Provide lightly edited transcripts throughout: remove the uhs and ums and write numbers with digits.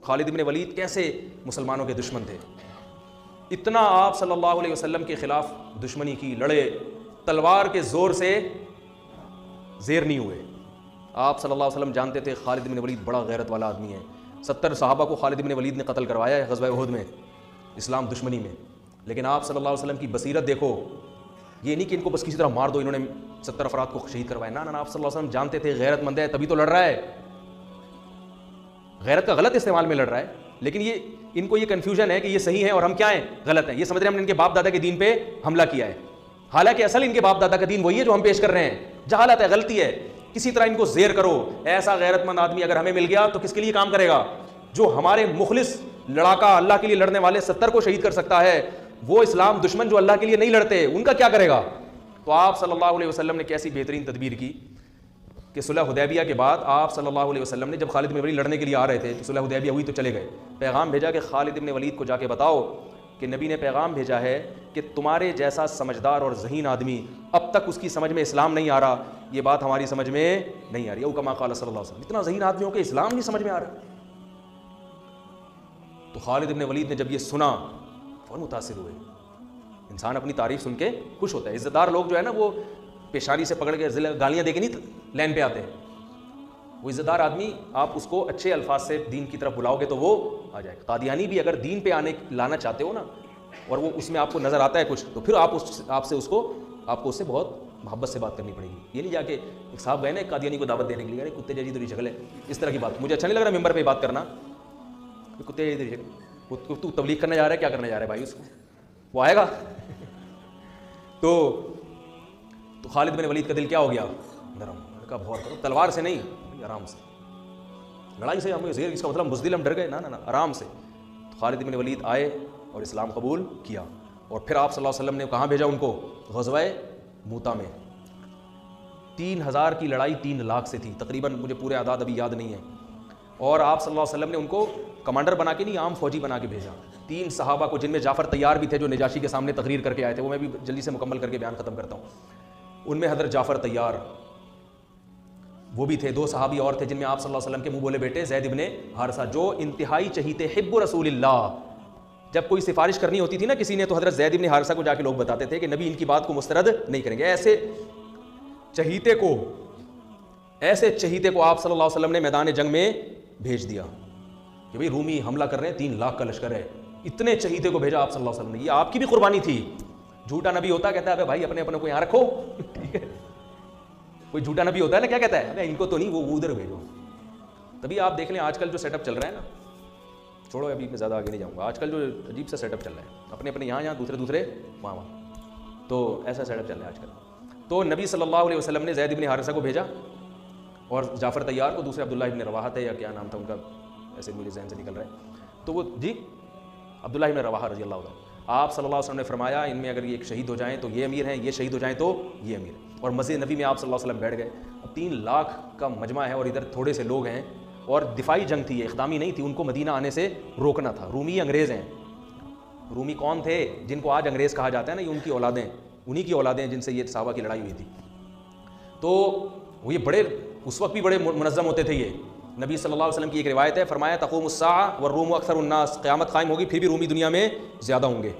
خالد بن ولید کیسے مسلمانوں کے دشمن تھے، اتنا آپ صلی اللہ علیہ وسلم کے خلاف دشمنی کی، لڑے، تلوار کے زور سے زیر نہیں ہوئے۔ آپ صلی اللہ علیہ وسلم جانتے تھے خالد بن ولید بڑا غیرت والا آدمی ہے، 70 صحابہ کو خالد بن ولید نے قتل کروایا ہے غزوہ احد میں، اسلام دشمنی میں، لیکن آپ صلی اللہ علیہ وسلم کی بصیرت دیکھو، یہ نہیں کہ ان کو بس کسی طرح مار دو، انہوں نے 70 افراد کو شہید کروایا، نہ آپ صلی اللہ علیہ وسلم جانتے تھے غیرت مند ہے تبھی تو لڑ رہا ہے، غیرت کا غلط استعمال میں لڑ رہا ہے، لیکن یہ ان کو یہ کنفیوژن ہے کہ یہ صحیح ہے اور ہم کیا ہیں، غلط ہیں، یہ سمجھ رہے ہیں ہم نے ان کے باپ دادا کے دین پہ حملہ کیا ہے، حالانکہ اصل ان کے باپ دادا کا دین وہی ہے جو ہم پیش کر رہے ہیں، جہالت ہے، غلطی ہے، کسی طرح ان کو زیر کرو۔ ایسا غیرت مند آدمی اگر ہمیں مل گیا تو کس کے لیے کام کرے گا؟ جو ہمارے مخلص لڑاکا اللہ کے لیے لڑنے والے 70 کو شہید کر سکتا ہے، وہ اسلام دشمن جو اللہ کے لیے نہیں لڑتے ان کا کیا کرے گا؟ تو آپ صلی اللہ علیہ وسلم نے کیسی بہترین تدبیر کی کہ صلح حدیبیہ کے بعد آپ صلی اللہ علیہ وسلم نے جب خالد بن ولید لڑنے کے لیے آ رہے تھے تو صلح حدیبیہ ہوئی تو چلے گئے، پیغام بھیجا کہ خالد بن ولید کو جا کے بتاؤ کہ نبی نے پیغام بھیجا ہے کہ تمہارے جیسا سمجھدار اور ذہین آدمی اب تک اس کی سمجھ میں اسلام نہیں آ رہا، یہ بات ہماری سمجھ میں نہیں آ رہی، او کما قال صلی اللہ علیہ وسلم، اتنا ذہین آدمی ہو کہ اسلام نہیں سمجھ میں آ رہا۔ تو خالد بن ولید نے جب یہ سنا فوراً متاثر ہوئے، انسان اپنی تعریف سن کے خوش ہوتا ہے، عزت دار لوگ جو ہے نا وہ پیشانی سے پکڑ کے گالیاں دے کے نہیں لین پہ آتے ہیں، وہ عزت دار آدمی آپ اس کو اچھے الفاظ سے دین کی طرف بلاؤ گے تو وہ آ جائے گا۔ قادیانی بھی اگر دین پہ لانا چاہتے ہو نا اور وہ اس میں آپ کو نظر آتا ہے کچھ، تو پھر آپ کو اس سے بہت محبت سے بات کرنی پڑے گی، یہ نہیں جا کے ایک صاحب گئے نا قادیانی کو دعوت دینے کے لیے، ارے کتے جیسی تیری شکل ہے، اس طرح کی بات مجھے اچھا نہیں لگ رہا ممبر پہ بات کرنا، کتے جیسی تیری شکل، تو تبلیغ کرنے جا رہا ہے، کیا کرنے جا رہا ہے بھائی، اس کو وہ آئے گا۔ تو خالد بن ولید کا دل کیا ہو گیا؟ نرم، کہا بہت کرو، تلوار سے نہیں، آرام سے، لڑائی سے ہمیں زیر، اس کا مطلب بزدل ہم ڈر گئے، نہ آرام سے۔ تو خالد بن ولید آئے اور اسلام قبول کیا، اور پھر آپ صلی اللہ علیہ وسلم نے کہاں بھیجا ان کو؟ غزوہ موتا میں۔ 3000 کی لڑائی 3 لاکھ سے تھی تقریباً، مجھے پورے اعداد ابھی یاد نہیں ہیں، اور آپ صلی اللہ علیہ وسلم نے ان کو کمانڈر بنا کے نہیں، عام فوجی بنا کے بھیجا۔ 3 صحابہ کو، جن میں جعفر طیار بھی تھے جو نجاشی کے سامنے تقریر کر کے آئے تھے، وہ میں بھی جلدی سے مکمل کر کے بیان ختم کرتا ہوں، ان میں حضرت جعفر طیار وہ بھی تھے، 2 صحابی اور تھے جن میں آپ صلی اللہ علیہ وسلم کے منہ بولے بیٹے زید ابن حارثہ، جو انتہائی چہیتے حب رسول اللہ، جب کوئی سفارش کرنی ہوتی تھی نا کسی نے تو حضرت زید ابن حارثہ کو جا کے لوگ بتاتے تھے کہ نبی ان کی بات کو مسترد نہیں کریں گے۔ ایسے چہیتے کو آپ صلی اللہ علیہ وسلم نے میدان جنگ میں بھیج دیا کہ بھئی رومی حملہ کر رہے ہیں، 3 لاکھ کا لشکر ہے، اتنے چہیتے کو بھیجا آپ صلی اللہ علیہ وسلم نے، یہ آپ کی بھی قربانی تھی۔ جھوٹا نبی ہوتا کہتا ہے بھائی اپنے کو یہاں رکھو، ٹھیک ہے، کوئی جھوٹا نبی ہوتا ہے نا کیا کہتا ہے، ان کو تو نہیں، وہ ادھر بھیجو۔ تبھی آپ دیکھ لیں آج کل جو سیٹ اپ چل رہا ہے نا، چھوڑو ابھی میں زیادہ آگے نہیں جاؤں گا، آج کل جو عجیب سا سیٹ اپ چل رہا ہے، اپنے یہاں دوسرے وہاں، تو ایسا سیٹ اپ چل رہا ہے آج کل۔ تو نبی صلی اللہ علیہ وسلم نے زید ابن حارثہ کو بھیجا اور جعفر طیار کو، دوسرے عبداللہ ابن رواحہ تھے یا کیا نام تھا ان کا، ایسے مجھے ذہن سے نکل رہا ہے، تو وہ جی عبداللہ ابن رواحہ رضی اللہ عنہ۔ آپ صلی اللہ علیہ وسلم نے فرمایا ان میں اگر یہ ایک شہید ہو جائیں تو یہ امیر ہیں، یہ شہید ہو جائیں تو یہ امیر، اور مسجد نبی میں آپ صلی اللہ علیہ وسلم بیٹھ گئے۔ اب 3 لاکھ کا مجمع ہے اور ادھر تھوڑے سے لوگ ہیں، اور دفاعی جنگ تھی، اقدامی نہیں تھی، ان کو مدینہ آنے سے روکنا تھا۔ رومی انگریز ہیں، رومی کون تھے؟ جن کو آج انگریز کہا جاتا ہے نا، یہ ان کی اولادیں، انہی کی اولادیں جن سے یہ صحابہ کی لڑائی ہوئی تھی۔ تو وہ یہ بڑے اس وقت بھی بڑے منظم ہوتے تھے۔ یہ نبی صلی اللہ علیہ وسلم کی ایک روایت ہے، فرمایا تقوم الساعہ والروم اکثر الناس، قیامت قائم ہوگی پھر بھی رومی دنیا میں زیادہ ہوں گے۔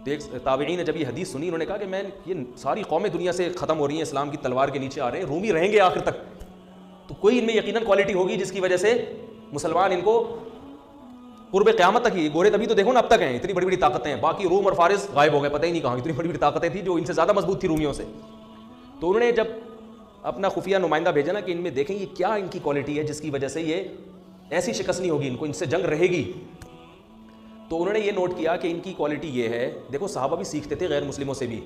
تو ایک تابعین نے جب یہ حدیث سنی، انہوں نے کہا کہ میں یہ ساری قومیں دنیا سے ختم ہو رہی ہیں، اسلام کی تلوار کے نیچے آ رہے ہیں، رومی رہیں گے آخر تک، تو کوئی ان میں یقیناً کوالٹی ہوگی جس کی وجہ سے مسلمان ان کو قرب قیامت تک ہی، گورے تبھی تو دیکھو نا اب تک ہیں، اتنی بڑی بڑی طاقتیں ہیں، باقی روم اور فارس غائب ہو گئے، پتہ ہی نہیں کہاں، اتنی بڑی بڑی طاقتیں تھیں جو ان سے زیادہ مضبوط تھی رومیوں سے۔ تو انہوں نے جب اپنا خفیہ نمائندہ بھیجا نا کہ ان میں دیکھیں یہ کیا ان کی کوالٹی ہے جس کی وجہ سے یہ ایسی شکست نہیں ہوگی، ان کو ان سے جنگ رہے گی، تو انہوں نے یہ نوٹ کیا کہ ان کی کوالٹی یہ ہے۔ دیکھو صحابہ بھی سیکھتے تھے غیر مسلموں سے بھی،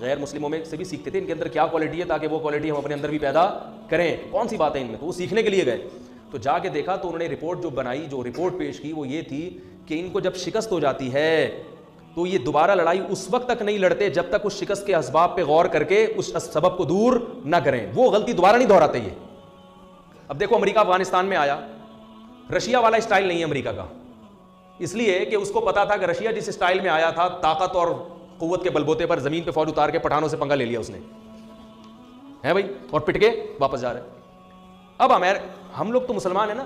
غیر مسلموں میں سے بھی سیکھتے تھے ان کے اندر کیا کوالٹی ہے، تاکہ وہ کوالٹی ہم اپنے اندر بھی پیدا کریں، کون سی بات ہے ان میں، تو وہ سیکھنے کے لیے گئے۔ تو جا کے دیکھا تو انہوں نے رپورٹ جو بنائی، جو رپورٹ پیش کی وہ یہ تھی کہ ان کو جب شکست ہو جاتی ہے تو یہ دوبارہ لڑائی اس وقت تک نہیں لڑتے جب تک اس شکست کے اسباب پہ غور کر کے اس سبب کو دور نہ کریں، وہ غلطی دوبارہ نہیں دہراتے یہ۔ اب دیکھو امریکہ افغانستان میں آیا، رشیا والا اسٹائل نہیں ہے امریکہ کا، اس لیے کہ اس کو پتا تھا کہ رشیا جس اسٹائل میں آیا تھا، طاقت اور قوت کے بلبوتے پر زمین پہ فوج اتار کے پٹھانوں سے پنگا لے لیا اس نے، ہے بھائی، اور پٹ کے واپس جا رہے۔ اب ہم لوگ تو مسلمان ہیں نا،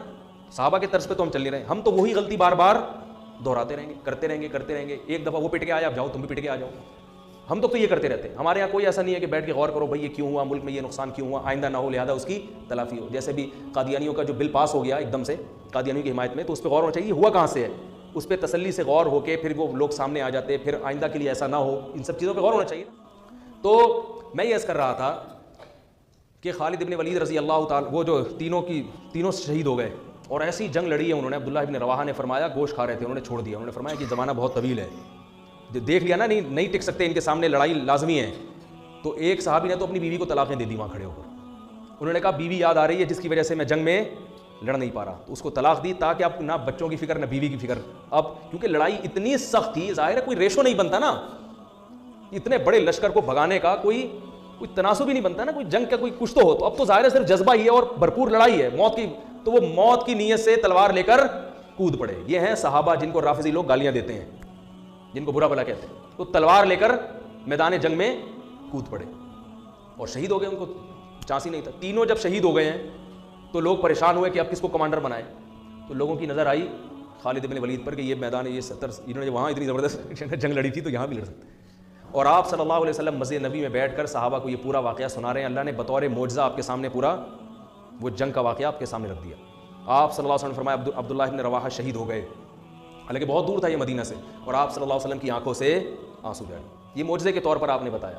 صحابہ کے طرز پہ تو ہم چل نہیں رہے, ہم تو وہی غلطی بار بار دہراتے رہیں گے, کرتے رہیں گے. ایک دفعہ وہ پٹ کے آیا, اب جاؤ تم بھی پٹ کے آ جاؤ. ہم تو یہ کرتے رہتے ہیں. ہمارے یہاں کوئی ایسا نہیں ہے کہ بیٹھ کے غور کرو بھائی یہ کیوں ہوا, ملک میں یہ نقصان کیوں ہوا, آئندہ نہ ہو لہذا اس کی تلافی ہو. جیسے بھی قادیانیوں کا جو بل پاس ہو گیا ایک دم سے قادیانیوں کی حمایت میں, تو اس پہ غور ہونا چاہیے ہوا کہاں سے ہے, اس پہ تسلی سے غور ہو کے پھر وہ لوگ سامنے آ جاتے, پھر آئندہ کے لیے ایسا نہ ہو, ان سب چیزوں پہ غور ہونا چاہیے. تو میں یہ عرض کر رہا تھا کہ خالد ابن ولید رضی اللہ تعالیٰ, وہ جو تینوں شہید ہو گئے اور ایسی جنگ لڑی ہے انہوں نے. عبداللہ ابن رواحہ نے فرمایا, گوشت کھا رہے تھے, انہوں نے چھوڑ دیا. انہوں نے فرمایا کہ زمانہ بہت طویل ہے, دیکھ لیا نا نہیں ٹک سکتے, ان کے سامنے لڑائی لازمی ہے. تو ایک صحابی نے تو اپنی بیوی کو طلاقیں دے دی وہاں کھڑے ہو کر. انہوں نے کہا بیوی یاد آ رہی ہے جس کی وجہ سے میں جنگ میں لڑ نہیں پا رہا, تو اس کو طلاق دی تاکہ اب نہ بچوں کی فکر نہ بیوی کی فکر. اب کیونکہ لڑائی اتنی سخت تھی, ظاہر ہے کوئی ریشو نہیں بنتا نا, اتنے بڑے لشکر کو بھگانے کا کوئی تناسب ہی نہیں بنتا نا, کوئی جنگ کا کوئی کچھ تو ہو. تو اب تو ظاہر ہے صرف جذبہ ہی ہے اور بھرپور لڑائی ہے موت کی, تو وہ موت کی نیت سے تلوار لے کر کود پڑے. یہ ہیں صحابہ جن کو رافضی لوگ گالیاں دیتے ہیں, جن کو برا بھلا کہتے ہیں. تو تلوار لے کر میدان جنگ میں کود پڑے اور شہید ہو گئے. ان کو چانس ہی نہیں تھا. تینوں جب شہید ہو گئے ہیں تو لوگ پریشان ہوئے کہ اب کس کو کمانڈر بنائیں. تو لوگوں کی نظر آئی خالد بن ولید پر کہ یہ میدان, یہ 70 انہوں نے وہاں اتنی زبردست جنگ لڑی تھی تو یہاں بھی لڑ سکتے. اور آپ صلی اللہ علیہ وسلم مسجد نبی میں بیٹھ کر صحابہ کو یہ پورا واقعہ سنا رہے ہیں. اللہ نے بطور معجزہ آپ کے سامنے پورا وہ جنگ کا واقعہ آپ کے سامنے رکھ دیا. آپ صلی اللہ علیہ وسلم نے فرمایا عبداللہ ابن رواحہ شہید ہو گئے, حالانکہ بہت دور تھا یہ مدینہ سے, اور آپ صلی اللہ علیہ وسلم کی آنکھوں سے آنسو جاری. یہ معجزے کے طور پر آپ نے بتایا.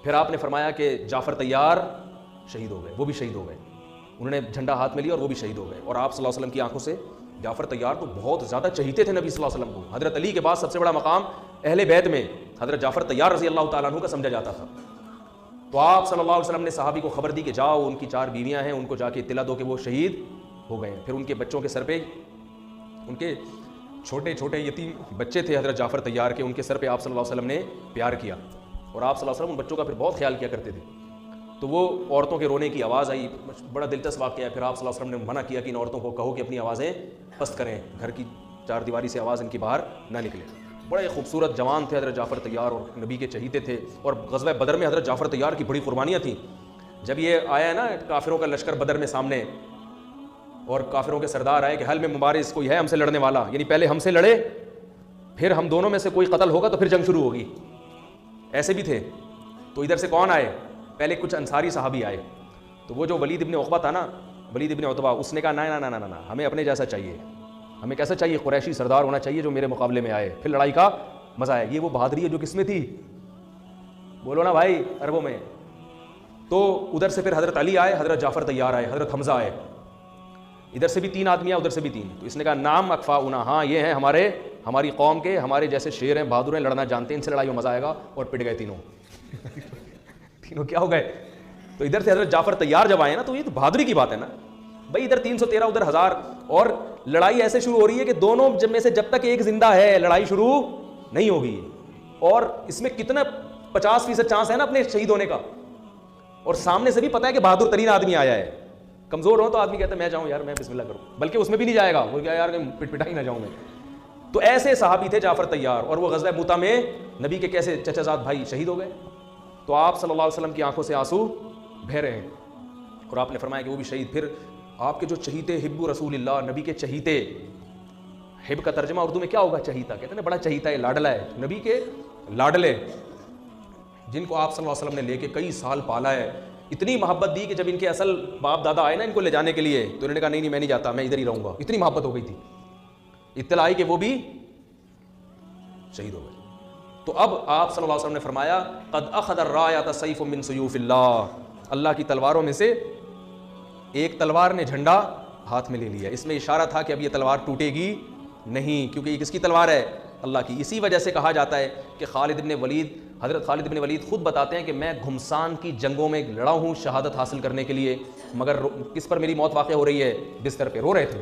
پھر آپ نے فرمایا کہ جعفر طیار شہید ہو گئے, وہ بھی شہید ہو گئے. انہوں نے جھنڈا ہاتھ میں لیا اور وہ بھی شہید ہو گئے. اور آپ صلی اللہ علیہ وسلم کی آنکھوں سے, جعفر طیار تو بہت زیادہ چہیتے تھے نبی صلی اللہ علیہ وسلم کو. حضرت علی کے بعد سب سے بڑا مقام اہل بیت میں حضرت جعفر طیار رضی اللہ تعالیٰ عنہ کا سمجھا جاتا تھا. تو آپ صلی اللہ علیہ وسلم نے صحابی کو خبر دی کہ جاؤ ان کی 4 بیویاں ہیں, ان کو جا کے اطلاع دو کہ وہ شہید ہو گئے ہیں. پھر ان کے بچوں کے سر پہ, ان کے چھوٹے چھوٹے یتیم بچے تھے حضرت جعفر طیار کے, ان کے سر پہ آپ صلی اللہ علیہ وسلم نے پیار کیا, اور آپ صلی اللہ علیہ وسلم ان بچوں کا پھر بہت خیال کیا کرتے تھے. تو وہ عورتوں کے رونے کی آواز آئی, بڑا دلچسپ واقعہ ہے. پھر آپ صلی اللہ علیہ وسلم نے منع کیا کہ ان عورتوں کو کہو کہ اپنی آوازیں پست کریں, گھر کی 4 دیواری سے آواز ان کی باہر نہ نکلے. بڑے خوبصورت جوان تھے حضرت جعفر طیار اور نبی کے چہیتے تھے. اور غزوہ بدر میں حضرت جعفر طیار کی بڑی قربانیاں تھیں. جب یہ آیا ہے نا کافروں کا لشکر بدر میں سامنے, اور کافروں کے سردار آئے کہ حل میں مبارز کوئی ہے ہم سے لڑنے والا, یعنی پہلے ہم سے لڑے پھر ہم دونوں میں سے کوئی قتل ہوگا تو پھر جنگ شروع ہوگی, ایسے بھی تھے. تو ادھر سے کون آئے, پہلے کچھ انصاری صحابی آئے. تو وہ جو ولید ابن عقبہ تھا نا, ولید ابن عتبہ, اس نے کہا نہ ہمیں اپنے جیسا چاہیے, ہمیں کیسا چاہیے, قریشی سردار ہونا چاہیے جو میرے مقابلے میں آئے, پھر لڑائی کا مزہ آئے. یہ وہ بہادری ہے جو کس میں تھی, بولو نا بھائی, عربوں میں. تو ادھر سے پھر حضرت علی آئے, حضرت جعفر طیار آئے, حضرت حمزہ آئے. ادھر سے بھی 3 آدمی آئے, ادھر سے بھی 3. تو اس نے کہا نام اکفاؤنا, ہاں یہ ہیں ہماری قوم کے, ہمارے جیسے شیر ہیں, بہادر ہیں, لڑنا جانتے ہیں, ان سے لڑائی میں مزہ آئے گا. اور پٹ گئے تینوں کیا ہو گئے. تو ادھر سے حضرت جعفر طیار جب آئے نا, تو یہ تو بہادری کی بات ہے نا بھائی. ادھر 313 ادھر 1000, اور لڑائی ایسے شروع ہو رہی ہے کہ دونوں میں سے جب تک ایک زندہ ہے لڑائی شروع نہیں ہوگی. اور اس میں کتنا 50% چانس ہے نا اپنے شہید ہونے کا, اور سامنے سے بھی پتا ہے کہ بہادر ترین آدمی آیا ہے. کمزور ہو تو آدمی کہتا ہے میں جاؤں یار, میں بسم اللہ کروں, بلکہ اس میں بھی نہیں جائے گا, وہ کیا یار پٹا ہی نہ جاؤں میں. تو ایسے صحابی تھے جعفر طیار, اور وہ غزوہ موتا میں نبی کے کیسے چچا زاد بھائی شہید ہو گئے. تو آپ صلی اللہ علیہ وسلم کی آنکھوں سے آنسو بہہ رہے ہیں, اور آپ نے فرمایا کہ وہ بھی شہید. پھر آپ کے جو چہیتے, حب رسول اللہ, نبی کے چہیتے, حب کا ترجمہ اردو میں کیا ہوگا, چہیتا, کہتے ہیں نا بڑا چہیتا ہے, لاڈلا ہے, نبی کے لاڈلے, جن کو آپ صلی اللہ علیہ وسلم نے لے کے کئی سال پالا ہے. اتنی محبت دی کہ جب ان کے اصل باپ دادا آئے نا ان کو لے جانے کے لیے, تو انہوں نے کہا نہیں میں نہیں جاتا, میں ادھر ہی رہوں گا. اتنی محبت ہو گئی تھی. اطلاع آئی کہ وہ بھی شہید ہو گئے. تو اب آپ صلی اللہ علیہ وسلم نے فرمایا قد اخذ الرایۃ سیف من سیوف اللہ, اللہ کی تلواروں میں سے ایک تلوار نے جھنڈا ہاتھ میں لے لیا. اس میں اشارہ تھا کہ اب یہ تلوار ٹوٹے گی نہیں, کیونکہ یہ کس کی تلوار ہے, اللہ کی. اسی وجہ سے کہا جاتا ہے کہ حضرت خالد بن ولید خود بتاتے ہیں کہ میں گھمسان کی جنگوں میں لڑا ہوں شہادت حاصل کرنے کے لیے, مگر کس پر میری موت واقع ہو رہی ہے, بستر پہ رو رہے تھے.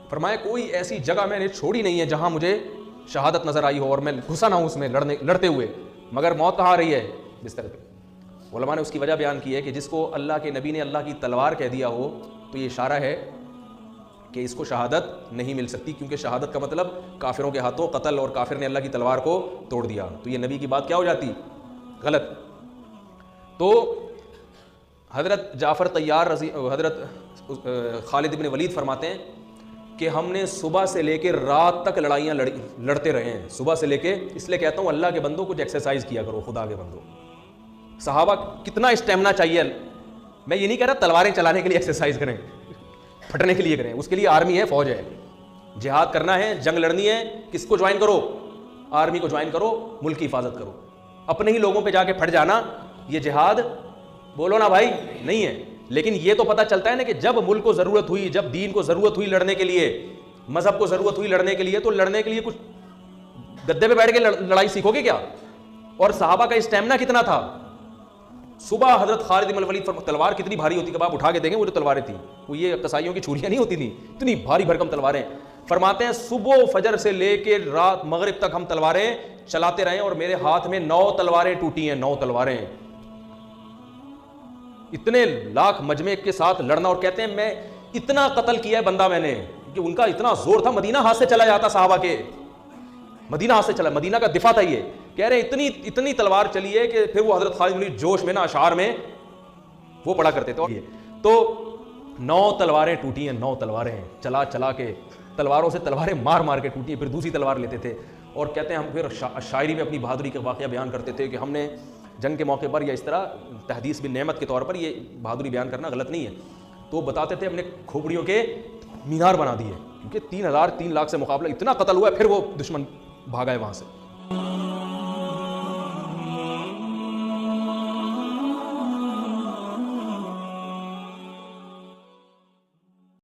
فرمایا کوئی ایسی جگہ میں نے چھوڑی نہیں ہے جہاں مجھے شہادت نظر آئی ہو اور میں گھسا نہ ہوں اس میں لڑتے ہوئے, مگر موت کہاں آ رہی ہے, بستر پہ. علماء نے اس کی وجہ بیان کی ہے کہ جس کو اللہ کے نبی نے اللہ کی تلوار کہہ دیا ہو تو یہ اشارہ ہے کہ اس کو شہادت نہیں مل سکتی, کیونکہ شہادت کا مطلب کافروں کے ہاتھوں قتل, اور کافر نے اللہ کی تلوار کو توڑ دیا, تو یہ نبی کی بات کیا ہو جاتی, غلط. تو حضرت جعفر طیار حضرت خالد بن ولید فرماتے ہیں کہ ہم نے صبح سے لے کے رات تک لڑائیاں لڑتے رہے ہیں، صبح سے لے کے. اس لیے کہتا ہوں اللہ کے بندوں کچھ ایکسرسائز کیا کرو، خدا کے بندوں. صحابہ کتنا اسٹیمنا چاہیے. میں یہ نہیں کہہ رہا تلواریں چلانے کے لیے ایکسرسائز کریں، پھٹنے کے لیے کریں، اس کے لیے آرمی ہے، فوج ہے. جہاد کرنا ہے، جنگ لڑنی ہے، کس کو جوائن کرو؟ آرمی کو جوائن کرو، ملک کی حفاظت کرو. اپنے ہی لوگوں پہ جا کے پھٹ جانا یہ جہاد بولو نا بھائی نہیں ہے. لیکن یہ تو پتہ چلتا ہے نا کہ جب ملک کو ضرورت ہوئی، جب دین کو ضرورت ہوئی لڑنے کے لیے، مذہب کو ضرورت ہوئی لڑنے کے لیے، تو لڑنے کے لیے کچھ گدے پہ بیٹھ کے لڑائی سیکھو گے کیا؟ اور صحابہ کا اسٹیمنا کتنا تھا. صبح حضرت خالد بن الولید تلوار کتنی بھاری ہوتی، کب آپ اٹھا کے دیکھیں وہ جو تلواریں تھیں، وہ یہ قصائیوں کی چھریاں نہیں ہوتی تھیں، اتنی بھاری بھرکم تلواریں. فرماتے ہیں صبح فجر سے لے کے رات مغرب تک ہم تلواریں چلاتے رہے اور میرے ہاتھ میں 9 تلواریں ٹوٹی ہیں، 9 تلواریں. اتنے لاکھ مجمع کے ساتھ لڑنا، اور کہتے ہیں میں اتنا قتل کیا ہے بندہ میں نے کہ ان کا اتنا زور تھا، مدینہ ہاتھ سے چلا جاتا صحابہ کے، مدینہ ہاتھ سے چلا، مدینہ کا دفاع تھا. یہ کہہ رہے اتنی تلوار چلی ہے کہ پھر وہ حضرت خالد بن جوش میں نا اشعار میں وہ پڑا کرتے تھے. تو 9 تلواریں ٹوٹی ہیں، 9 تلواریں چلا چلا کے، تلواروں سے تلواریں مار مار کے ٹوٹی ہیں، پھر دوسری تلوار لیتے تھے. اور کہتے ہیں ہم پھر شاعری میں اپنی بہادری کے واقعہ بیان کرتے تھے کہ ہم نے جنگ کے موقع پر یا اس طرح تحدیث بن نعمت کے طور پر یہ بہادری بیان کرنا غلط نہیں ہے. تو بتاتے تھے ہم نے کھوپڑیوں کے مینار بنا دیے، کیونکہ 3 لاکھ سے مقابلہ اتنا قتل ہوا ہے، پھر وہ دشمن بھاگا ہے وہاں سے.